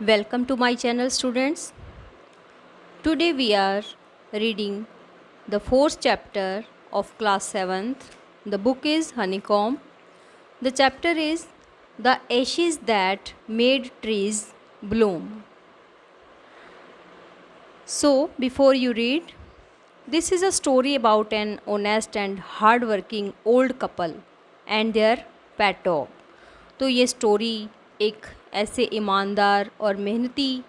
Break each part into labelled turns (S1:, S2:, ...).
S1: Welcome to my channel, students. Today we are reading the fourth chapter of class 7th. The book is Honeycomb. The chapter is The Ashes That Made Trees Bloom. So, before you read, this is a story about an honest and hard-working old couple and their pet dog. तो ये story एक ऐसे ईमानदार और मेहनती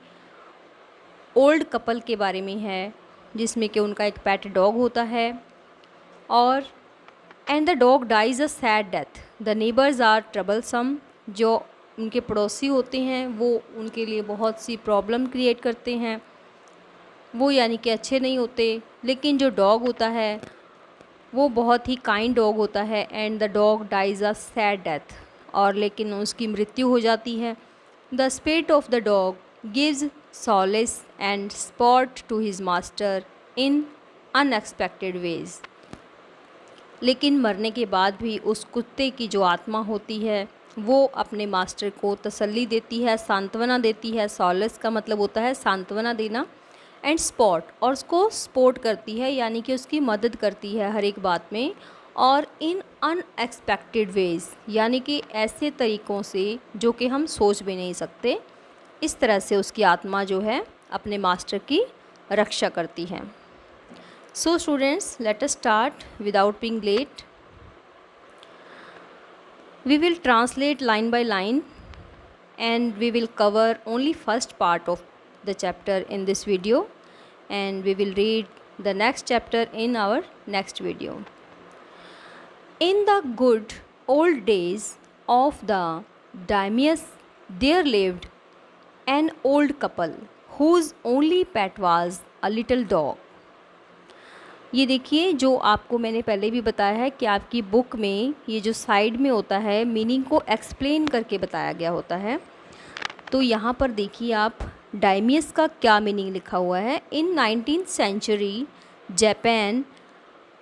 S1: old couple के बारे में है जिसमें कि उनका एक पेट डॉग होता है और and the dog dies a sad death. The neighbours are troublesome. जो उनके पड़ोसी होते हैं वो उनके लिए बहुत सी प्रॉब्लम क्रिएट करते हैं, वो यानी कि अच्छे नहीं होते। लेकिन जो डॉग होता है वो बहुत ही काइंड डॉग होता है and the dog dies a sad death, और लेकिन उसकी मृत्यु हो जाती है। The spirit of the dog gives solace and sport to his master in unexpected ways। लेकिन मरने के बाद भी उस कुत्ते की जो आत्मा होती है वो अपने मास्टर को तसल्ली देती है, सांत्वना देती है। सॉलेस का मतलब होता है सांत्वना देना, एंड स्पॉट, और उसको सपोर्ट करती है यानी कि उसकी मदद करती है हर एक बात में, और इन अनएक्सपेक्टेड वेज़ यानी कि ऐसे तरीक़ों से जो कि हम सोच भी नहीं सकते। इस तरह से उसकी आत्मा जो है अपने मास्टर की रक्षा करती है। So students, let us start without being late. We will translate line by line and we will cover only first part of the chapter in this video, and we will read the next chapter in our next video. In the good old days of the daimios, there lived an old couple whose only pet was a little dog. ये देखिए, जो आपको मैंने पहले भी बताया है कि आपकी बुक में ये जो साइड में होता है मीनिंग को एक्सप्लेन करके बताया गया होता है। तो यहाँ पर देखिए आप, डायमियस का क्या मीनिंग लिखा हुआ है। In 19th century Japan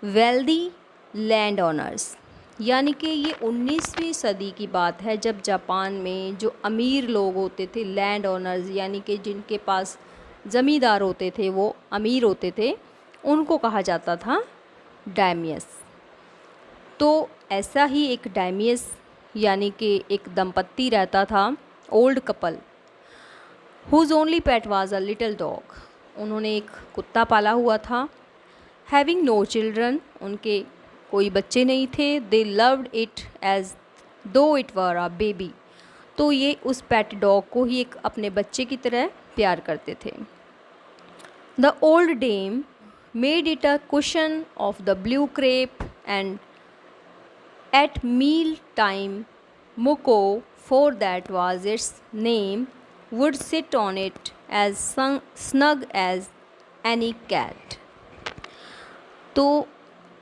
S1: wealthy land owners, यानी कि ये 19वीं सदी की बात है जब जापान में जो अमीर लोग होते थे, लैंड ओनर्स यानी कि जिनके पास ज़मींदार होते थे, वो अमीर होते थे, उनको कहा जाता था डायमियस। तो ऐसा ही एक डायमियस यानी कि एक दंपत्ति रहता था, old couple, whose only pet was a little dog. उन्होंने एक कुत्ता पाला हुआ था। हैविंग नो चिल्ड्रन, उनके कोई बच्चे नहीं थे। दे लव्ड इट एज दो इट वर अ बेबी, तो ये उस पेट डॉग को ही एक अपने बच्चे की तरह प्यार करते थे। The old dame made it a cushion of the blue crepe and at meal time Muko, for that was its name, would sit on it as snug as any cat। तो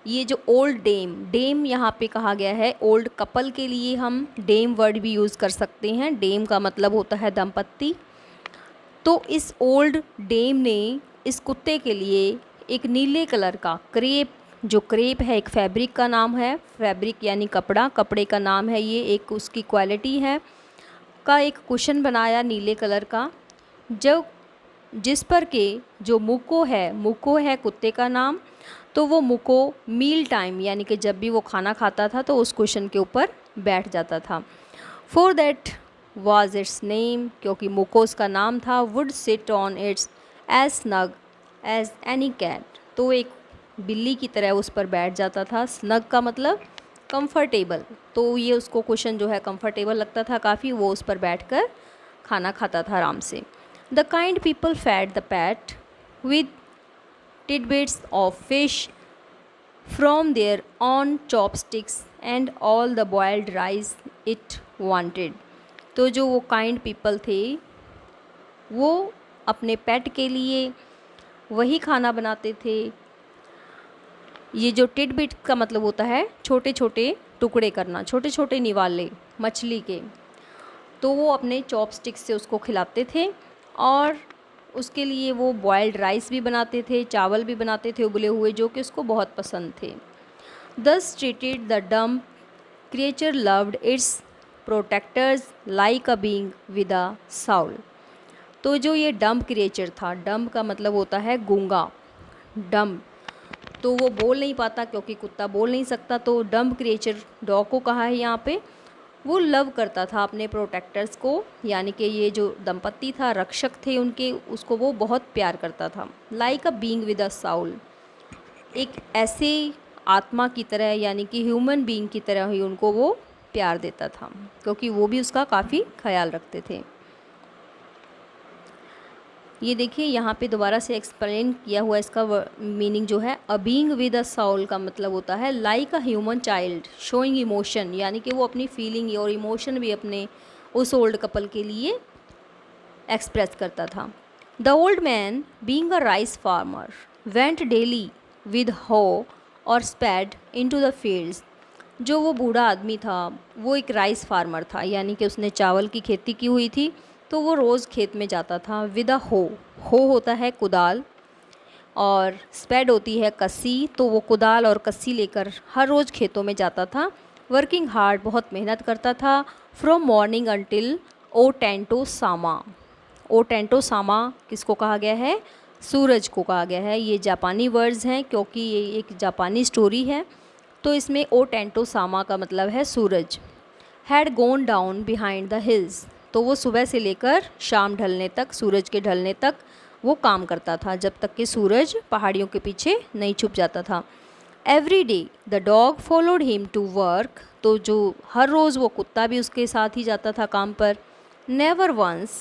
S1: ये जो ओल्ड डेम, डेम यहाँ पे कहा गया है old couple के लिए। हम डेम वर्ड भी यूज़ कर सकते हैं। डेम का मतलब होता है दंपत्ति। तो इस ओल्ड डेम ने इस कुत्ते के लिए एक नीले कलर का क्रेप, जो क्रेप है एक फैब्रिक का नाम है, फैब्रिक यानी कपड़ा, कपड़े का नाम है ये, एक उसकी क्वालिटी है, का एक कुशन बनाया नीले कलर का, जो जिस पर के जो मुको है कुत्ते का नाम। तो वो मुको मील टाइम यानी कि जब भी वो खाना खाता था तो उस कुशन के ऊपर बैठ जाता था। For that was its name, क्योंकि मुको उसका नाम था। Would sit on its edge snug as any cat, तो एक बिल्ली की तरह उस पर बैठ जाता था। स्नग का मतलब कंफर्टेबल, तो ये उसको कुशन जो है कंफर्टेबल लगता था काफ़ी, वो उस पर बैठकर खाना खाता था आराम से। The kind people fed the pet with tidbits of fish from their own chopsticks and all the boiled rice it wanted. तो जो वो काइंड पीपल थे वो अपने पेट के लिए वही खाना बनाते थे। ये जो टिडबिट का मतलब होता है छोटे छोटे टुकड़े करना, छोटे छोटे निवाले मछली के, तो वो अपने चॉपस्टिक से उसको खिलाते थे, और उसके लिए वो बॉयल्ड राइस भी बनाते थे, चावल भी बनाते थे उबले हुए, जो कि उसको बहुत पसंद थे। दस treated the dumb creature loved it's protectors like a being with a Saul. तो जो ये डम्ब क्रिएचर था, डम्ब का मतलब होता है गूंगा, डम्ब, तो वो बोल नहीं पाता क्योंकि कुत्ता बोल नहीं सकता, तो डम्ब क्रिएचर डॉग को कहा है यहाँ पे। वो लव करता था अपने प्रोटेक्टर्स को, यानी कि ये जो दंपत्ति था, रक्षक थे उनके, उसको वो बहुत प्यार करता था। Like a being with a Saul, एक ऐसे आत्मा की तरह, यानी कि ह्यूमन बीइंग की तरह ही उनको वो प्यार देता था, क्योंकि वो भी उसका काफ़ी ख्याल रखते थे। ये देखिए यहाँ पे दोबारा से एक्सप्लेन किया हुआ इसका मीनिंग जो है, a being with a Saul का मतलब होता है like a human child showing emotion, यानी कि वो अपनी फीलिंग और इमोशन भी अपने उस ओल्ड कपल के लिए एक्सप्रेस करता था। The old man being a rice farmer went daily with हो और स्पैड इनटू द फील्ड्स। जो वो बूढ़ा आदमी था वो एक राइस फार्मर था, यानी कि उसने चावल की खेती की हुई थी, तो वो रोज़ खेत में जाता था विद अ हो होता है कुदाल और स्पैड होती है कस्सी, तो वो कुदाल और कस्सी लेकर हर रोज़ खेतों में जाता था। वर्किंग हार्ड, बहुत मेहनत करता था। फ्रॉम मॉर्निंग अंटिल ओ टेंटो सामा, ओ टेंटो सामा किसको कहा गया है, सूरज को कहा गया है। ये जापानी वर्ड्स हैं क्योंकि ये एक जापानी स्टोरी है, तो इसमें ओ टेंटो सामा का मतलब है सूरज। Had gone down behind the hills, तो वो सुबह से लेकर शाम ढलने तक, सूरज के ढलने तक वो काम करता था, जब तक कि सूरज पहाड़ियों के पीछे नहीं छुप जाता था। Every day the dog followed him to work, तो जो हर रोज़ वो कुत्ता भी उसके साथ ही जाता था काम पर। Never once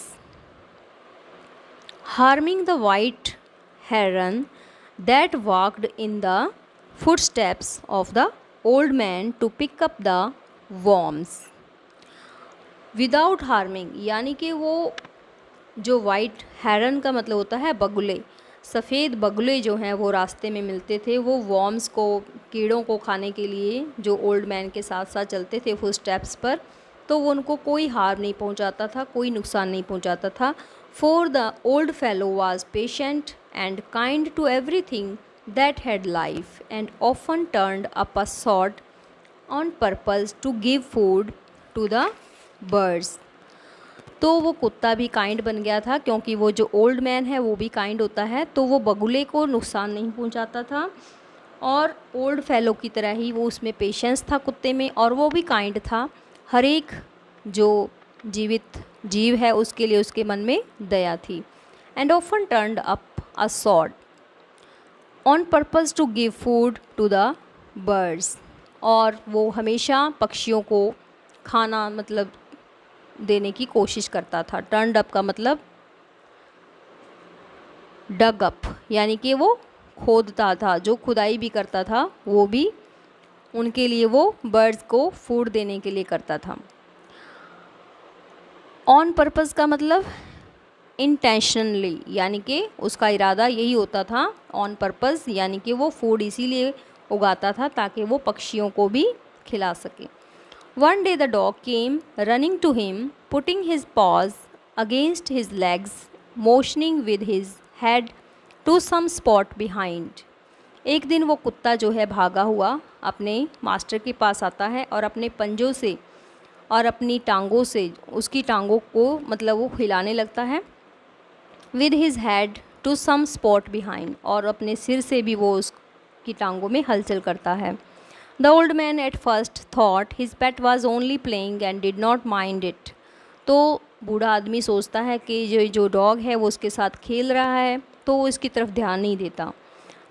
S1: harming the white heron that walked in the footsteps of the old man to pick up the worms. Without harming, यानी कि वो जो वाइट हेरन का मतलब होता है बगुले, सफ़ेद बगुले जो हैं वो रास्ते में मिलते थे, वो वॉर्म्स को, कीड़ों को खाने के लिए जो ओल्ड मैन के साथ साथ चलते थे फुट स्टेप्स पर, तो वो उनको कोई हार्म नहीं पहुंचाता था, कोई नुकसान नहीं पहुंचाता था। For the old fellow was patient and kind to everything that had life and often turned up a sod on purpose to give food to the birds. तो वो कुत्ता भी काइंड बन गया था, क्योंकि वो जो ओल्ड मैन है वो भी काइंड होता है, तो वो बगुले को नुकसान नहीं पहुंचाता था और ओल्ड फेलो की तरह ही वो, उसमें पेशेंस था कुत्ते में और वो भी काइंड था। हर एक जो जीवित जीव है उसके लिए उसके मन में दया थी। And often turned up a sod on purpose to give food to the birds, और वो हमेशा पक्षियों को खाना मतलब देने की कोशिश करता था। टर्न्ड अप का मतलब डग अप, यानी कि वो खोदता था, जो खुदाई भी करता था वो भी उनके लिए वो बर्ड्स को फूड देने के लिए करता था। ऑन पर्पस का मतलब इंटेंशनली, यानी कि उसका इरादा यही होता था। ऑन पर्पस यानी कि वो फूड इसीलिए उगाता था ताकि वो पक्षियों को भी खिला सके। One day the dog came running to him, putting his paws against his legs, motioning with his head to some spot behind. एक दिन वो कुत्ता जो है भागा हुआ अपने मास्टर के पास आता है और अपने पंजों से और अपनी टांगों से उसकी टांगों को मतलब वो हिलाने लगता है। With his head to some spot behind, और अपने सिर से भी वो उसकी टांगों में हलचल करता है। The old man at first thought his pet was only playing and did not mind it. तो बूढ़ा आदमी सोचता है कि जो डॉग है वो उसके साथ खेल रहा है, तो वो इसकी तरफ ध्यान नहीं देता।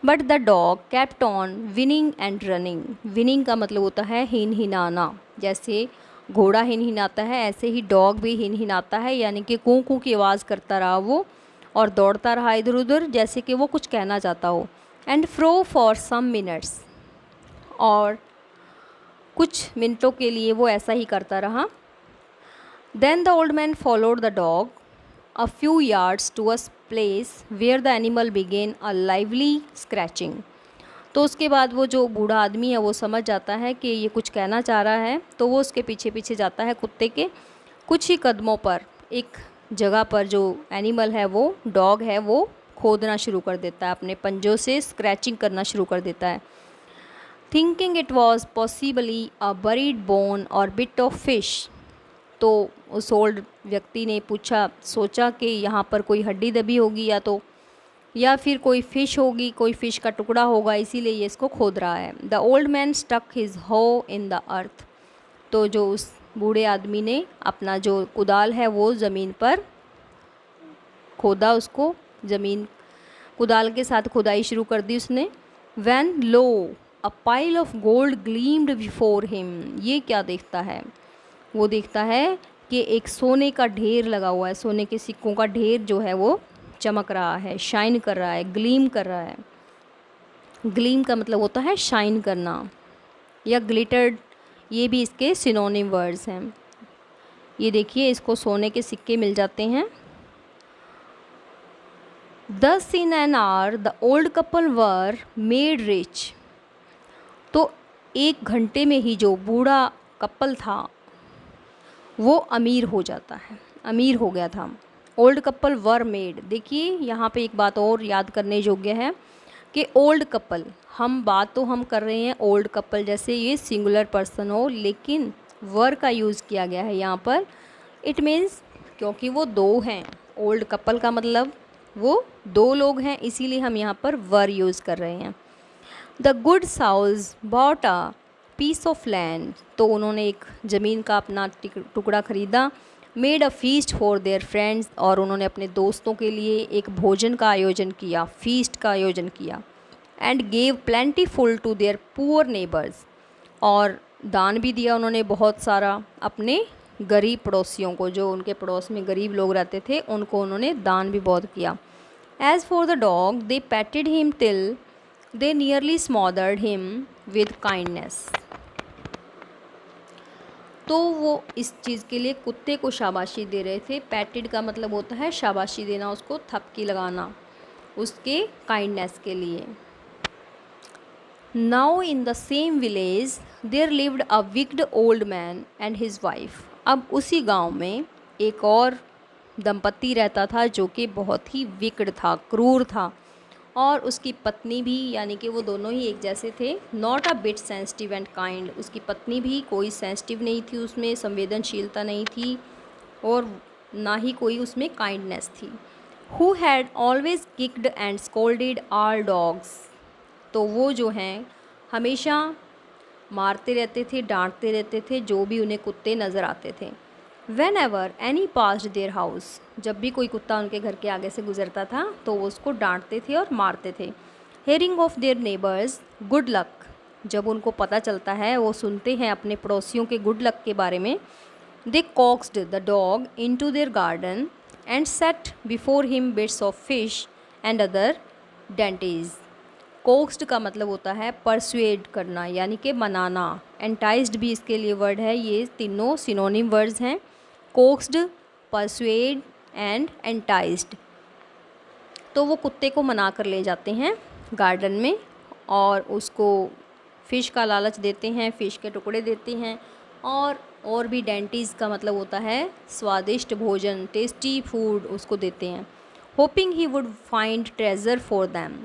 S1: But the dog kept on winning and running. Winning का मतलब होता है हिन हिनाना, जैसे घोड़ा हिन हिनाता है ऐसे ही डॉग भी हिन हिनाता है, यानी कि कूं कूं की आवाज़ करता रहा वो और दौड़ता रहा इधर उधर जैसे कि वो कुछ कहना चाहता हो। And fro for some minutes, और कुछ मिनटों के लिए वो ऐसा ही करता रहा। Then the old man followed the dog a few yards to a place where the animal began a lively scratching. तो उसके बाद वो जो बूढ़ा आदमी है वो समझ जाता है कि ये कुछ कहना चाह रहा है, तो वो उसके पीछे पीछे जाता है कुत्ते के। कुछ ही कदमों पर एक जगह पर जो एनिमल है वो डॉग है वो खोदना शुरू कर देता है, अपने पंजों से स्क्रैचिंग करना शुरू कर देता है। Thinking it was possibly a buried bone और बिट ऑफ फिश, तो उस ओल्ड व्यक्ति ने पूछा, सोचा कि यहाँ पर कोई हड्डी दबी होगी या फिर कोई फ़िश होगी, कोई फ़िश का टुकड़ा होगा, इसीलिए ये इसको खोद रहा है। The old man stuck his hoe in the earth. तो जो उस बूढ़े आदमी ने अपना जो कुदाल है वो ज़मीन पर खोदा, उसको ज़मीन कुदाल के साथ खुदाई शुरू कर दी उसने। When lo a pile of gold gleamed before him, ये क्या देखता है? वो देखता है कि एक सोने का ढेर लगा हुआ है, सोने के सिक्कों का ढेर जो है वो चमक रहा है, शाइन कर रहा है, ग्लीम कर रहा है। ग्लीम का मतलब होता है शाइन करना या ग्लिटर्ड, ये भी इसके सिनोनिम वर्ड्स हैं। ये देखिए, इसको सोने के सिक्के मिल जाते हैं। Thus in an hour the old couple were made rich। तो 1 घंटे में ही जो बूढ़ा कपल था वो अमीर हो जाता है, अमीर हो गया था। ओल्ड कपल वर मेड, देखिए यहाँ पे एक बात और याद करने योग्य है कि ओल्ड कपल, बात तो हम कर रहे हैं ओल्ड कपल जैसे ये सिंगुलर पर्सन हो, लेकिन वर का यूज़ किया गया है यहाँ पर। इट मीन्स क्योंकि वो 2 हैं, ओल्ड कपल का मतलब वो 2 लोग हैं, इसीलिए हम यहाँ पर वर यूज़ कर रहे हैं। द गुड साउज bought a piece of land, तो उन्होंने एक ज़मीन का अपना टुकड़ा ख़रीदा। Made a feast for their friends, और उन्होंने अपने दोस्तों के लिए एक भोजन का आयोजन किया, फीस्ट का आयोजन किया। And gave plentiful to their poor neighbours, और दान भी दिया उन्होंने बहुत सारा अपने गरीब पड़ोसियों को, जो उनके पड़ोस में गरीब लोग रहते थे उनको उन्होंने दान भी बहुत किया। As for the dog they patted him till they nearly smothered him with kindness, तो वो इस चीज़ के लिए कुत्ते को शाबाशी दे रहे थे। पैटेड का मतलब होता है शाबाशी देना, उसको थपकी लगाना, उसके काइंडनेस के लिए। Now in the same village there lived a wicked old man and his wife, अब उसी गांव में एक और दंपति रहता था जो कि बहुत ही विक्ड था, क्रूर था, और उसकी पत्नी भी, यानी कि वो दोनों ही एक जैसे थे। Not a bit sensitive and kind, उसकी पत्नी भी कोई सेंसिटिव नहीं थी, उसमें संवेदनशीलता नहीं थी, और ना ही कोई उसमें काइंडनेस थी। Who had always kicked and scolded all dogs, तो वो जो हैं हमेशा मारते रहते थे, डांटते रहते थे जो भी उन्हें कुत्ते नज़र आते थे। When ever any passed their house, जब भी कोई कुत्ता उनके घर के आगे से गुजरता था तो वो उसको डांटते थे और मारते थे। Hearing of their neighbours good luck, जब उनको पता चलता है, वो सुनते हैं अपने पड़ोसियों के गुड लक के बारे में। They coaxed the dog into their garden and set before him bits of fish and other dainties. Coaxed का मतलब होता है परसुएड करना, यानी कि मनाना। एंटाइज्ड भी इसके लिए वर्ड है, ये तीनों सिनोनिम वर्ड्स हैं, कोक्स्ड, परसुएड एंड एंटाइज्ड। तो वो कुत्ते को मना कर ले जाते हैं गार्डन में और उसको फ़िश का लालच देते हैं, फ़िश के टुकड़े देते हैं, और भी डेंटीज़ का मतलब होता है स्वादिष्ट भोजन, टेस्टी फूड उसको देते हैं। Hopping he would find treasure for them,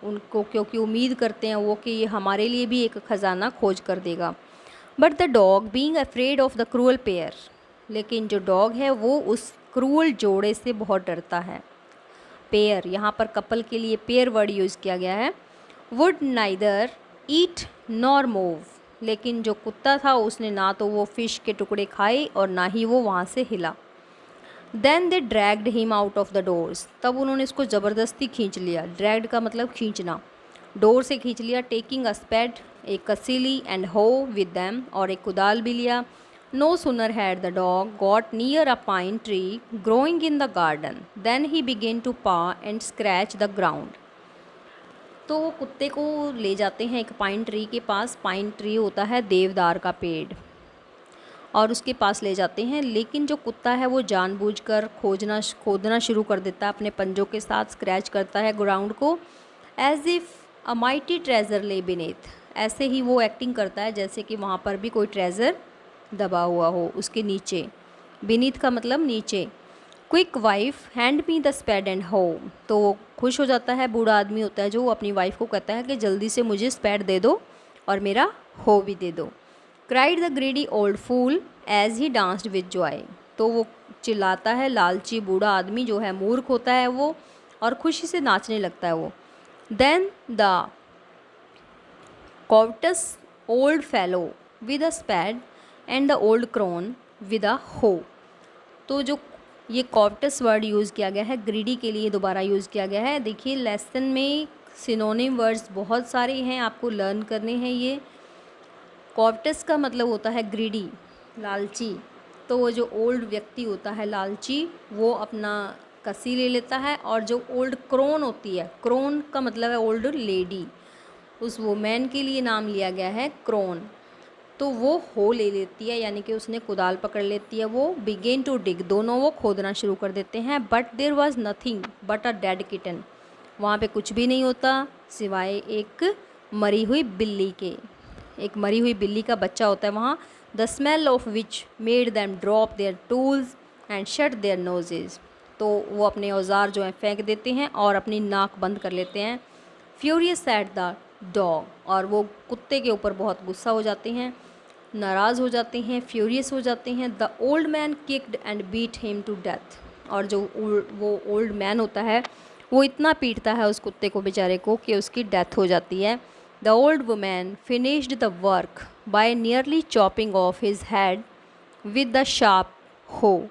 S1: उनको क्योंकि उम्मीद करते हैं वो कि ये हमारे लिए भी एक ख़जाना खोज कर देगा। But the dog being afraid of the cruel pair, लेकिन जो डॉग है वो उस क्रूअल जोड़े से बहुत डरता है। पेयर, यहाँ पर कपल के लिए पेयर वर्ड यूज़ किया गया है। Would neither eat nor move, लेकिन जो कुत्ता था उसने ना तो वो फ़िश के टुकड़े खाए और ना ही वो वहाँ से हिला। Then they dragged him out of द डोर्स, तब उन्होंने इसको ज़बरदस्ती खींच लिया। ड्रैग्ड का मतलब खींचना, डोर से खींच लिया। टेकिंग अ स्पेड, एक कसीली, एंड हो विद दैम, और एक कुदाल भी लिया। No sooner had the dog got near a pine tree growing in the garden then he began to paw and scratch the ground. तो वो कुत्ते को ले जाते हैं एक पाइन ट्री के पास। पाइन ट्री होता है देवदार का पेड़, और उसके पास ले जाते हैं, लेकिन जो कुत्ता है वो जानबूझकर खोदना शुरू कर देता है अपने पंजों के साथ, स्क्रैच करता है ग्राउंड को। As if a mighty treasure lay beneath, ऐसे ही वो एक्टिंग करता है जैसे कि वहाँ पर भी कोई ट्रेजर दबा हुआ हो उसके नीचे। बीनीथ का मतलब नीचे। Quick wife hand me the spade and hoe, तो वो खुश हो जाता है, बूढ़ा आदमी होता है जो वो अपनी वाइफ को कहता है कि जल्दी से मुझे स्पेड दे दो और मेरा हो भी दे दो। Cried the greedy old fool as he danced with joy, तो वो चिल्लाता है, लालची बूढ़ा आदमी जो है मूर्ख होता है वो, और खुशी से नाचने लगता है वो। Then the covetous old fellow with a spade and the old crone with a hoe। तो जो ये covetous वर्ड यूज़ किया गया है ग्रीडी के लिए दोबारा यूज़ किया गया है। देखिए लेसन में सिनोनिम वर्ड्स बहुत सारे हैं, आपको लर्न करने हैं ये। covetous का मतलब होता है ग्रीडी, लालची। तो वो जो ओल्ड व्यक्ति होता है लालची, वो अपना कसी ले लेता है, और जो ओल्ड क्रोन होती है, क्रोन का मतलब है ओल्ड लेडी, उस वुमेन के लिए नाम लिया गया है क्रोन, तो वो हो ले लेती है, यानी कि उसने कुदाल पकड़ लेती है। वो बिगेन टू डिग, दोनों वो खोदना शुरू कर देते हैं। But there was nothing but a dead kitten, वहाँ पे कुछ भी नहीं होता सिवाय एक मरी हुई बिल्ली के। एक मरी हुई बिल्ली का बच्चा होता है वहाँ। The smell of which made them drop there tools and shut there noses, तो वो अपने औजार जो हैं फेंक देते हैं और अपनी नाक बंद कर लेते हैं। फ्यूरियस एट द डॉग, और वो कुत्ते के ऊपर बहुत गुस्सा हो जाते हैं, नाराज़ हो जाते हैं, फ्यूरियस हो जाते हैं। The old man kicked and beat him to death, और जो वो ओल्ड मैन होता है वो इतना पीटता है उस कुत्ते को बेचारे को कि उसकी डेथ हो जाती है। The old woman finished the work by nearly chopping off his head with the sharp hoe,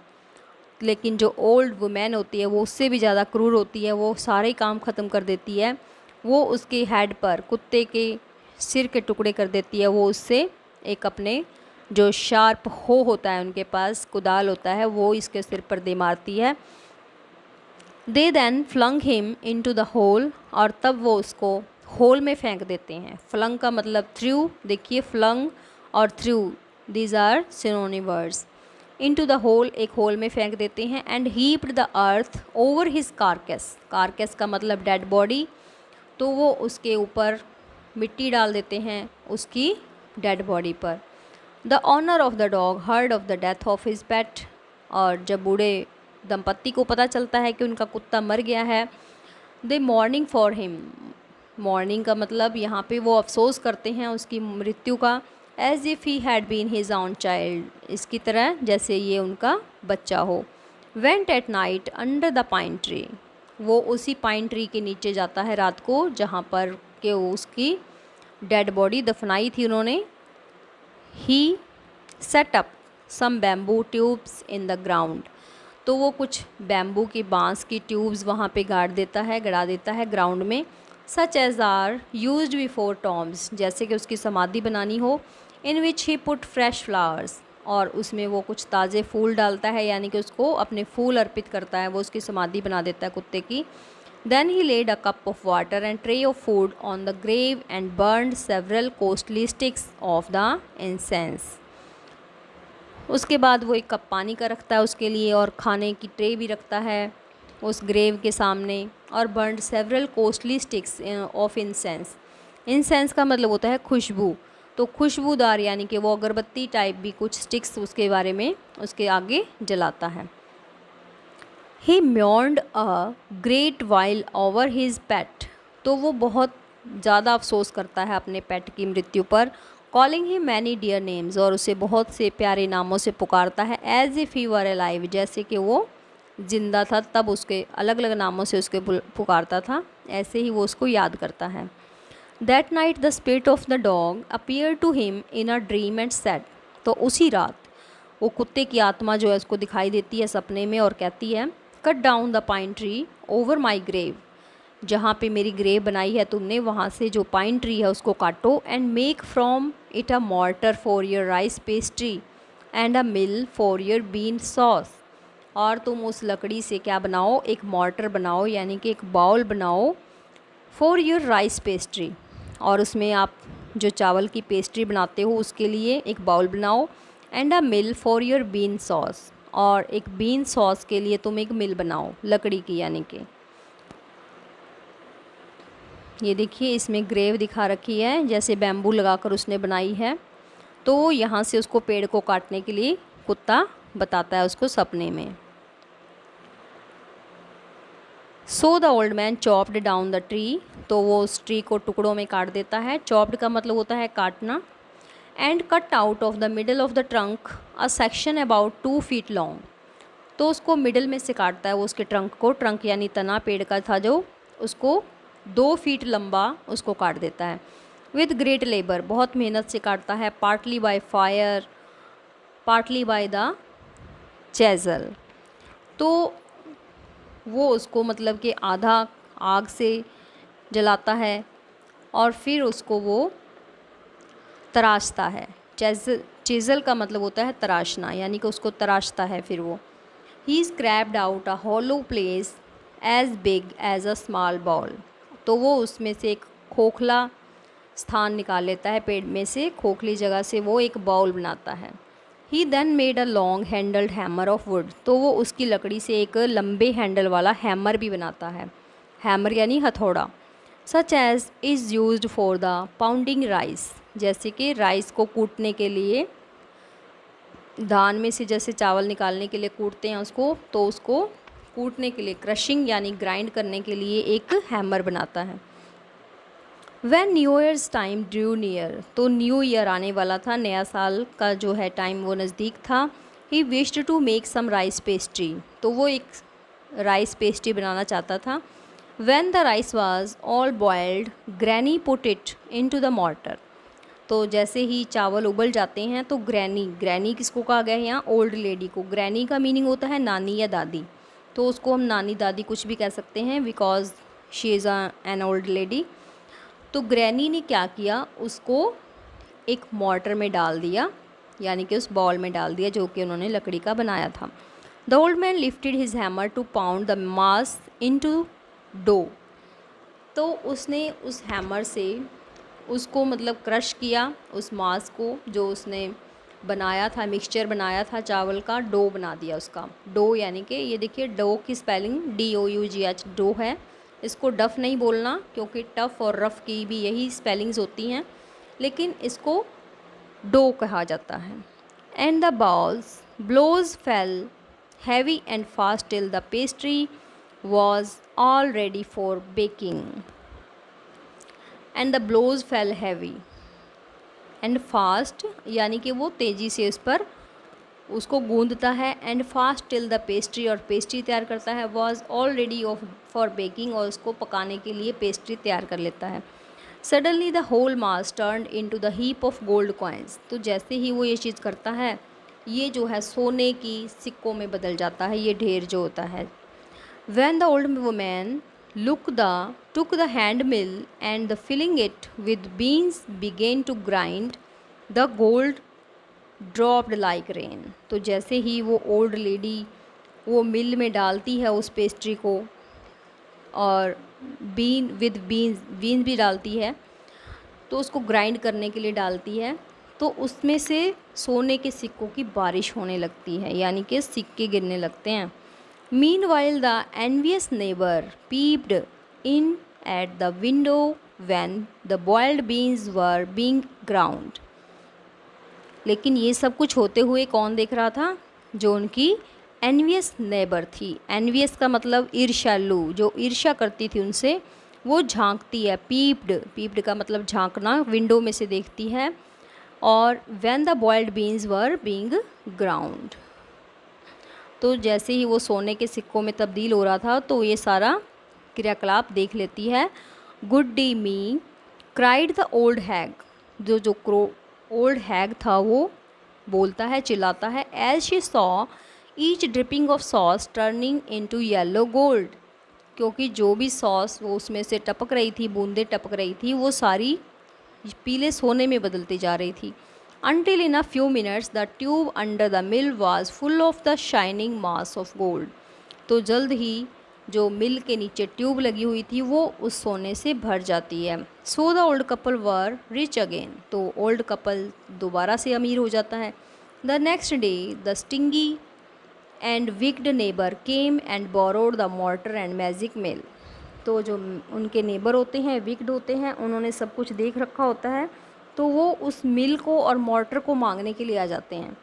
S1: लेकिन जो ओल्ड वुमेन होती है वो उससे भी ज़्यादा क्रूर होती है, वो सारे काम ख़त्म कर देती है। वो उसके हेड पर कुत्ते के सिर के टुकड़े कर देती है, वो उससे एक अपने जो शार्प हो होता है उनके पास, कुदाल होता है, वो इसके सिर पर दे मारती है। They then flung him into the hole, और तब वो उसको होल में फेंक देते हैं। फ्लंग का मतलब थ्रू, देखिए फ्लंग और throw these are synonym words. Into the hole, एक होल में फेंक देते हैं। And heaped the earth over his carcass, carcass का मतलब डेड बॉडी, तो वो उसके ऊपर मिट्टी डाल देते हैं उसकी डेड बॉडी पर। The owner of the dog heard of the death of his pet, और जब बूढ़े दंपत्ति को पता चलता है कि उनका कुत्ता मर गया है, दे मॉर्निंग फॉर हिम, मॉर्निंग का मतलब यहाँ पे वो अफसोस करते हैं उसकी मृत्यु का। As if he had been his own child, इसकी तरह जैसे ये उनका बच्चा हो। Went at night under the pine tree, वो उसी पाइन ट्री के नीचे जाता है रात को जहाँ पर के उसकी डेड बॉडी दफनाई थी उन्होंने। He set up some bamboo tubes in the ground, तो वो कुछ बैम्बू की बांस की ट्यूब्स वहाँ पे गड़ा देता है ग्राउंड में। Such as are used before tombs, जैसे कि उसकी समाधि बनानी हो। In which he put fresh flowers, और उसमें वो कुछ ताज़े फूल डालता है, यानी कि उसको अपने फूल अर्पित करता है, वो उसकी समाधि बना देता है कुत्ते की। Then he laid a cup of water and tray of food on the grave and burned several costly sticks of the incense. उसके बाद वो एक कप पानी का रखता है उसके लिए, और खाने की ट्रे भी रखता है उस ग्रेव के सामने, और burned several costly sticks of incense. Incense का मतलब होता है खुशबू, तो खुशबूदार यानी कि वो अगरबत्ती टाइप भी कुछ स्टिक्स उसके बारे में उसके आगे जलाता है। He mourned a great while over his pet, तो वो बहुत ज़्यादा अफसोस करता है अपने पेट की मृत्यु पर। Calling him many dear names, और उसे बहुत से प्यारे नामों से पुकारता है। As if he were alive, जैसे कि वो जिंदा था तब उसके अलग अलग नामों से उसके पुकारता था, ऐसे ही वो उसको याद करता है। That night the spirit of the dog appear to him in a dream and said, तो उसी रात वो कुत्ते की आत्मा जो है उसको दिखाई देती है सपने में और कहती है, cut down the pine tree over my grave, जहाँ पे मेरी ग्रेव बनाई है तुमने वहाँ से जो पाइन ट्री है उसको काटो। And make from it a mortar for your rice pastry and a mill for your bean sauce, और तुम उस लकड़ी से क्या बनाओ, एक मॉर्टर बनाओ, यानी कि एक बाउल बनाओ फॉर योर राइस पेस्ट्री, और उसमें आप जो चावल की पेस्ट्री बनाते हो उसके लिए एक बाउल बनाओ। And a mill for your bean sauce, और एक बीन सॉस के लिए तुम एक मिल बनाओ लकड़ी की, यानी कि ये देखिए इसमें ग्रेव दिखा रखी है जैसे बैम्बू लगाकर उसने बनाई है। तो यहाँ से उसको पेड़ को काटने के लिए कुत्ता बताता है उसको सपने में। सो the old man chopped down the tree, तो वो उस ट्री को टुकड़ों में काट देता है। चॉप्ड का मतलब होता है काटना। And cut out of the middle of the trunk a section about 2 feet long, तो उसको मिडल में से काटता है, वो उसके ट्रंक को, ट्रंक यानी तना पेड़ का था जो, उसको 2 फीट लंबा उसको काट देता है। विद ग्रेट लेबर, बहुत मेहनत से काटता है। Partly by fire, partly by the chisel, तो वो उसको मतलब कि आधा आग से जलाता है और फिर उसको वो तराशता है। चेज़ल का मतलब होता है तराशना, यानी कि उसको तराशता है फिर वो। He scraped out a hollow place as big as a small bowl, तो वो उसमें से एक खोखला स्थान निकाल लेता है पेड़ में से, खोखली जगह से वो एक बाउल बनाता है। He then made a long handled hammer of wood, तो वो उसकी लकड़ी से एक लंबे हैंडल वाला हैमर भी बनाता है। हैमर यानी हथौड़ा। Such as is used for the pounding rice, जैसे कि राइस को कूटने के लिए, धान में से जैसे चावल निकालने के लिए कूटते हैं उसको, तो उसको कूटने के लिए, क्रशिंग यानी ग्राइंड करने के लिए एक हैमर बनाता है। When new years time Drew near, तो न्यू ईयर आने वाला था, नया साल का जो है टाइम वो नज़दीक था। He wished to make some rice pastry, तो वो एक राइस पेस्ट्री बनाना चाहता था। When the rice was all boiled, Granny put it into the mortar, तो जैसे ही चावल उबल जाते हैं तो ग्रैनी किसको कहा गया है यहाँ? ओल्ड लेडी को। ग्रैनी का मीनिंग होता है नानी या दादी, तो उसको हम नानी दादी कुछ भी कह सकते हैं, because she is an old lady. तो ग्रैनी ने क्या किया, उसको एक मॉर्टर में डाल दिया, यानी कि उस बॉल में डाल दिया जो कि उन्होंने लकड़ी का बनाया था। The old man lifted his hammer to pound the mass into dough, तो उसने उस हैमर से उसको मतलब क्रश किया, उस मास को जो उसने बनाया था, मिक्सचर बनाया था चावल का, डो बना दिया उसका। डो यानी कि ये देखिए डो की स्पेलिंग DOUGH डो है, इसको डफ नहीं बोलना क्योंकि टफ़ और रफ़ की भी यही स्पेलिंग्स होती हैं, लेकिन इसको डो कहा जाता है। And the balls blows fell heavy and fast till the pastry was all ready for baking. And the blows fell heavy and fast, यानी कि वो तेज़ी से उस पर उसको गूंदता है, and fast till the pastry, और पेस्ट्री तैयार करता है। Was all ready of for baking, और उसको पकाने के लिए पेस्ट्री तैयार कर लेता है। Suddenly the whole mass turn into the heap of gold coins, तो जैसे ही वो ये चीज़ करता है, ये जो है सोने की सिक्कों में बदल जाता है, ये ढेर जो होता है। When the old woman took the hand mill and the filling it with beans began to grind, the gold dropped like rain, तो जैसे ही वो ओल्ड लेडी वो मिल में डालती है उस पेस्ट्री को, और बीन्स भी डालती है, तो उसको ग्राइंड करने के लिए डालती है, तो उसमें से सोने के सिक्कों की बारिश होने लगती है, यानी कि सिक्के गिरने लगते हैं। Meanwhile, the envious neighbor peeped in at the window when the boiled beans were being ground. लेकिन ये सब कुछ होते हुए कौन देख रहा था? जो उनकी एनवियस नेबर थी। एनवियस का मतलब ईर्ष्यालु, जो ईर्ष्या करती थी उनसे, वो झांकती है। पीप्ड का मतलब झांकना, विंडो में से देखती है। और when the boiled beans were being ground, तो जैसे ही वो सोने के सिक्कों में तब्दील हो रहा था, तो ये सारा क्रियाकलाप देख लेती है। Good dear me cried the old hag, जो ओल्ड हैग था वो बोलता है, चिल्लाता है। As she saw each dripping of sauce turning into yellow gold, क्योंकि जो भी सॉस वो उसमें से टपक रही थी, बूंदें टपक रही थी, वो सारी पीले सोने में बदलती जा रही थी। Until in a few minutes the tube under the mill was full of the shining mass of gold, तो जल्द ही जो मिल के नीचे ट्यूब लगी हुई थी वो उस सोने से भर जाती है। So the old couple were rich again, तो ओल्ड कपल दोबारा से अमीर हो जाता है। The next day the stingy and wicked neighbour came and borrowed the mortar and magic mill, तो जो उनके नेबर होते हैं, विक्ड होते हैं, उन्होंने सब कुछ देख रखा होता है, तो वो उस मिल को और मोर्टर को मांगने के लिए आ जाते हैं।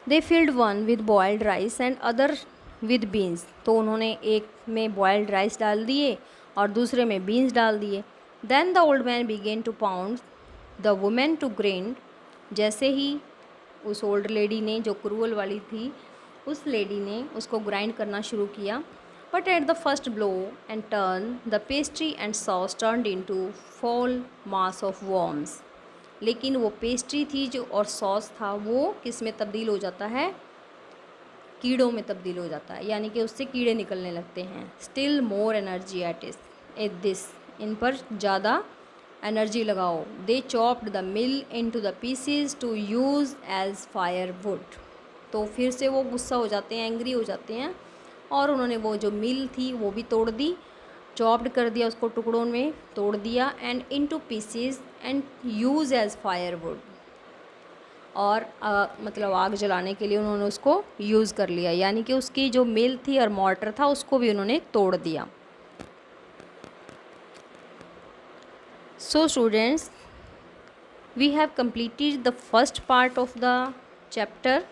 S1: They filled one with boiled rice and other with beans, तो उन्होंने एक में बॉयल्ड राइस डाल दिए और दूसरे में बीन्स डाल दिए। Then the old man began to pound the women to grind, जैसे ही उस ओल्ड लेडी ने, जो क्रूअल वाली थी, उस लेडी ने उसको ग्राइंड करना शुरू किया। But at the first blow and turn the pastry and sauce turned into fall mass of worms. लेकिन वो पेस्ट्री थी जो और सॉस था वो किस में तब्दील हो जाता है, कीड़ों में तब्दील हो जाता है, यानी कि उससे कीड़े निकलने लगते हैं। Still more energy at this, इन पर ज़्यादा एनर्जी लगाओ। They chopped the mill into the pieces to use as fire wood. तो फिर से वो गुस्सा हो जाते हैं, एंग्री हो जाते हैं, और उन्होंने वो जो मिल थी वो भी तोड़ दी, चॉप्ड कर दिया, उसको टुकड़ों में तोड़ दिया, and into pieces and use as fire wood. और मतलब आग जलाने के लिए उन्होंने उसको यूज़ कर लिया, यानी कि उसकी जो मिल थी और मॉर्टर था उसको भी उन्होंने तोड़ दिया। So students, we have completed the first part of the chapter.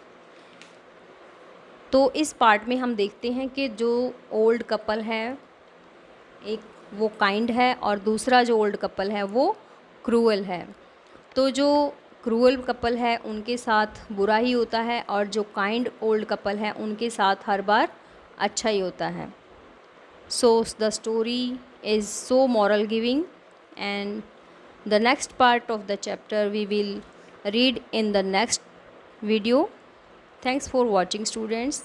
S1: तो इस पार्ट में हम देखते हैं कि जो ओल्ड कपल है, एक वो काइंड है और दूसरा जो ओल्ड कपल है वो क्रूअल है। तो जो क्रूअल कपल है उनके साथ बुरा ही होता है, और जो काइंड ओल्ड कपल है उनके साथ हर बार अच्छा ही होता है। So the story is so moral giving, and the next part of the chapter we will read in the next video. Thanks for watching, students.